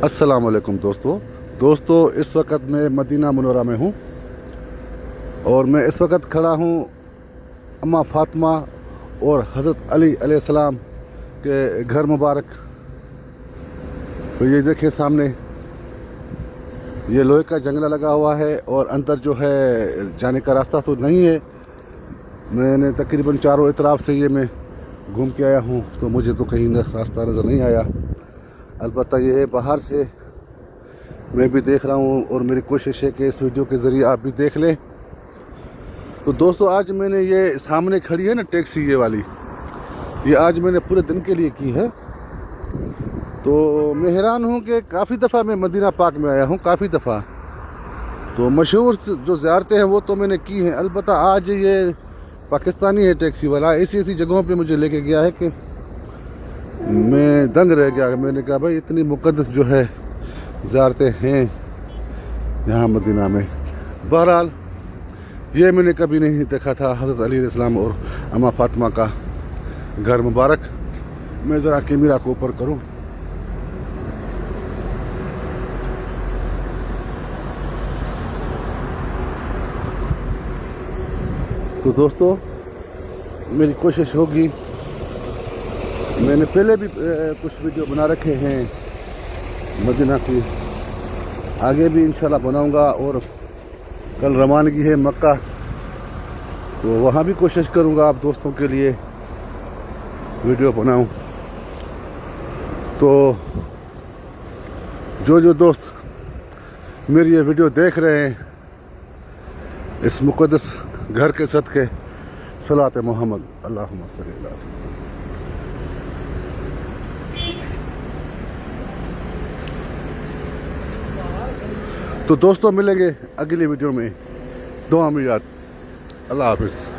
अस्सलाम वालेकुम दोस्तों इस वक्त मैं मदीना मुनव्वरा में हूँ और मैं इस वक्त खड़ा हूँ अम्मा फ़ातिमा और हज़रत अली अलैहिस्सलाम के घर मुबारक। तो ये देखिए सामने ये लोहे का जंगला लगा हुआ है और अंदर जो है जाने का रास्ता तो नहीं है। मैंने तकरीबन चारों तरफ से ये मैं घूम के आया हूँ तो मुझे तो कहीं रास्ता नज़र नहीं आया। अलबत्ता ये है बाहर से मैं भी देख रहा हूँ और मेरी कोशिश है कि इस वीडियो के ज़रिए आप भी देख लें। तो दोस्तों आज मैंने ये सामने खड़ी है ना टैक्सी ये वाली, ये आज मैंने पूरे दिन के लिए की है। तो मैं हैरान हूँ कि काफ़ी दफ़ा मैं मदीना पाक में आया हूँ, काफ़ी दफ़ा तो मशहूर जो ज़ियारतें हैं वो तो मैंने की हैं। अलबत्ता आज ये पाकिस्तानी है टैक्सी वाला, ऐसी ऐसी जगहों पे मुझे लेके गया है कि मैं दंग रह गया। मैंने कहा भाई इतनी मुक़द्दस जो है ज़ियारतें हैं यहाँ मदीना में। बहरहाल ये मैंने कभी नहीं देखा था हज़रत अली अलैहिस्सलाम और अम्मा फ़ातिमा का घर मुबारक। मैं ज़रा कैमरा को ऊपर करूँ तो दोस्तों मेरी कोशिश होगी, मैंने पहले भी कुछ वीडियो बना रखे हैं मदीना की, आगे भी इंशाल्लाह बनाऊंगा। और कल रवानगी है मक्का तो वहाँ भी कोशिश करूंगा आप दोस्तों के लिए वीडियो बनाऊं। तो जो दोस्त मेरी ये वीडियो देख रहे हैं इस मुक़द्दस घर के सदक़े सलात मोहम्मद अल्लाहुम्मा सल्ली अला सय्यिदना। तो दोस्तों मिलेंगे अगली वीडियो में, दुआ में याद। अल्लाह हाफ़िज़।